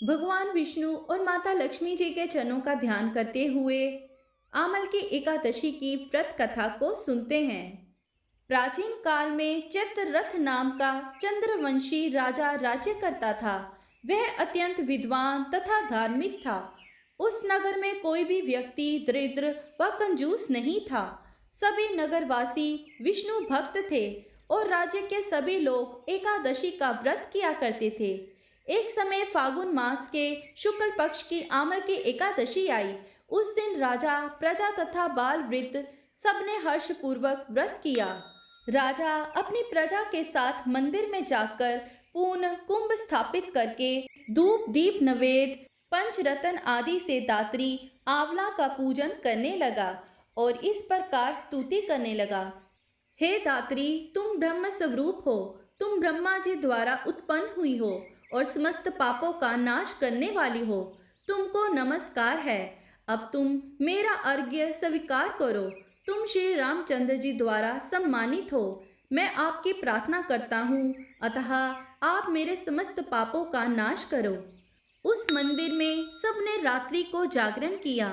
भगवान विष्णु और माता लक्ष्मी जी के चरणों का ध्यान करते हुए आमल की एकादशी की व्रत कथा को सुनते हैं। प्राचीन काल में चित्ररथ नाम का चंद्रवंशी राजा राज्य करता था। वह अत्यंत विद्वान तथा धार्मिक था। उस नगर में कोई भी व्यक्ति दरिद्र व कंजूस नहीं था। सभी नगरवासी विष्णु भक्त थे और राज्य के सभी लोग एकादशी का व्रत किया करते थे। एक समय फागुन मास के शुक्ल पक्ष की आमल की एकादशी आई। उस दिन राजा, प्रजा तथा बाल वृद्ध सबने हर्ष पूर्वक व्रत किया। राजा अपनी प्रजा के साथ मंदिर में जाकर पूर्ण कुंभ स्थापित करके धूप दीप नवेद पंचरत्न आदि से दात्री आंवला का पूजन करने लगा और इस प्रकार स्तुति करने लगा। हे दात्री, तुम ब्रह्म स्वरूप हो। तुम ब्रह्मा जी द्वारा उत्पन्न हुई हो और समस्त पापों का नाश करने वाली हो। तुमको नमस्कार है। अब तुम मेरा अर्घ्य स्वीकार करो। तुम श्री रामचंद्र जी द्वारा सम्मानित हो। मैं आपकी प्रार्थना करता हूँ, अतः आप मेरे समस्त पापों का नाश करो। उस मंदिर में सबने रात्रि को जागरण किया।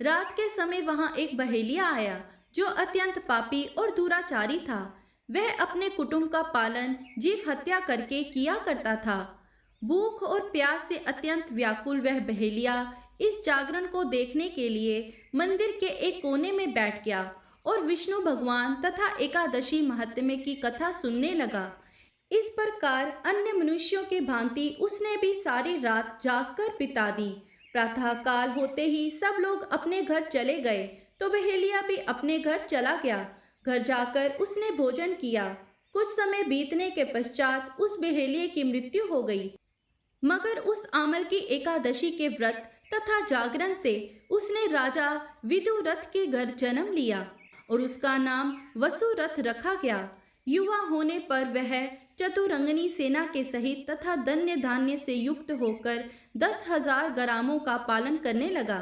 रात के समय वहां एक बहेलिया आया जो अत्यंत पापी और दुराचारी था। वह अपने कुटुंब का पालन जीव हत्या करके किया करता था। भूख और प्यास से अत्यंत व्याकुल वह बहेलिया इस जागरण को देखने के लिए मंदिर के एक कोने में बैठ गया और विष्णु भगवान तथा एकादशी महात्म्य की कथा सुनने लगा। इस प्रकार अन्य मनुष्यों की भांति उसने भी सारी रात जागकर बिता दी। प्रातः काल होते ही सब लोग अपने घर चले गए तो बहेलिया भी अपने घर चला गया। घर जाकर उसने भोजन किया। कुछ समय बीतने के पश्चात उस बहेलिये की मृत्यु हो गई। मगर उस आमल की एकादशी के व्रत तथा जागरण से उसने राजा विदुरथ के घर जन्म लिया और उसका नाम वसुरथ रखा गया। युवा होने पर वह चतुरंगनी सेना के सहित तथा धन्य धान्य से युक्त होकर 10,000 ग्रामों का पालन करने लगा।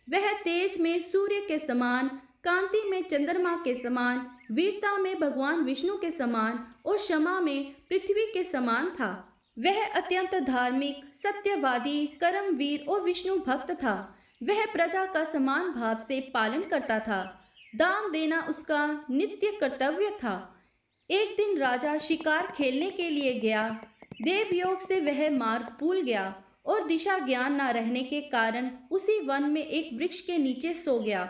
वह तेज में सूर्य के समान, कांति में चंद्रमा के समान, वीरता में भगवान विष्णु के समान और क्षमा में पृथ्वी के समान था। वह अत्यंत धार्मिक, सत्यवादी, कर्मवीर और विष्णु भक्त था। वह प्रजा का समान भाव से पालन करता था। दान देना उसका नित्य कर्तव्य था। एक दिन राजा शिकार खेलने के लिए गया। देवयोग से वह मार्ग भूल गया और दिशा ज्ञान न रहने के कारण उसी वन में एक वृक्ष के नीचे सो गया।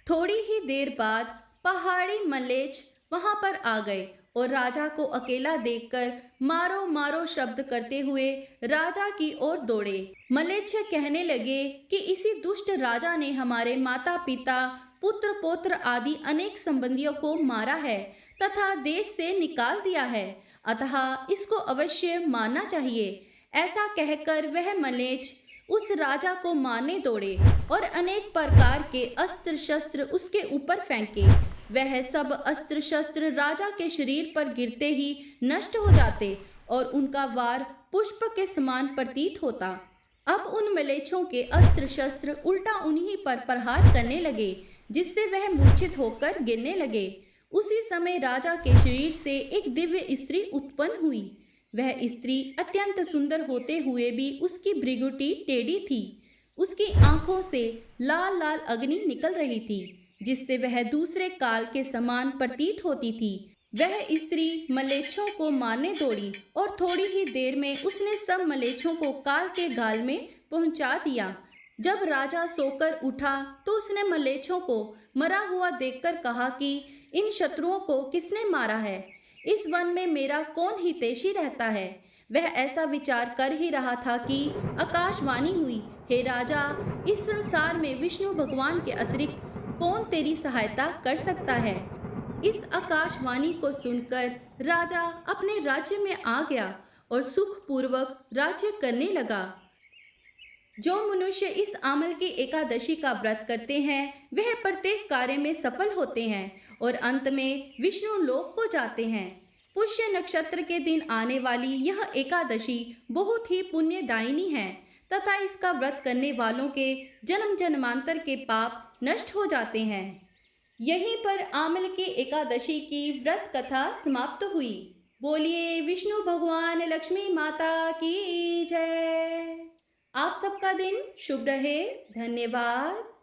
थोड़ी ही देर बाद पहाड़ी मलेच्छ वहां पर आ गए और राजा को अकेला देखकर मारो मारो शब्द करते हुए राजा की ओर दौड़े। मलेच्छ कहने लगे कि इसी दुष्ट राजा ने हमारे माता पिता, पुत्र पौत्र आदि अनेक संबंधियों को मारा है तथा देश से निकाल दिया है, अतः इसको अवश्य मारना चाहिए। ऐसा कहकर वह मलेच्छ उस राजा को मारने दौड़े और अनेक प्रकार के अस्त्र शस्त्र उसके ऊपर फेंके। वह सब अस्त्र शस्त्र राजा के शरीर पर गिरते ही नष्ट हो जाते और उनका वार पुष्प के समान प्रतीत होता। अब उन मलेच्छों के अस्त्र शस्त्र उल्टा उन्हीं पर प्रहार करने लगे, जिससे वह मूर्छित होकर गिरने लगे। उसी समय राजा के शरीर से एक दिव्य स्त्री उत्पन्न हुई। वह स्त्री अत्यंत सुंदर होते हुए भी उसकी भृगुटी टेढ़ी थी। उसकी आंखों से लाल लाल अग्नि निकल रही थी, जिससे वह दूसरे काल के समान प्रतीत होती थी। वह स्त्री मलेच्छों को मारने दौड़ी और थोड़ी ही देर में उसने सब मलेच्छों को काल के गाल में पहुंचा दिया। जब राजा सोकर उठा तो उसने मलेच्छों को मरा हुआ देखकर कहा कि इन शत्रुओं को किसने मारा है? इस वन में मेरा कौन हितैषी रहता है? वह ऐसा विचार कर ही रहा था कि आकाशवाणी हुई, हे राजा, इस संसार में विष्णु भगवान के अतिरिक्त कौन तेरी सहायता कर सकता है? इस आकाशवाणी को सुनकर राजा अपने राज्य में आ गया और सुखपूर्वक राज्य करने लगा। जो मनुष्य इस आमल की एकादशी का व्रत करते हैं वह प्रत्येक कार्य में सफल होते हैं और अंत में विष्णु लोक को जाते हैं। पुष्य नक्षत्र के दिन आने वाली यह एकादशी बहुत ही पुण्यदायिनी है तथा इसका व्रत करने वालों के जन्म जन्मांतर के पाप नष्ट हो जाते हैं। यहीं पर आमल की एकादशी की व्रत कथा समाप्त हुई। बोलिए विष्णु भगवान लक्ष्मी माता की जय। आप आप सबका दिन शुभ रहे। धन्यवाद।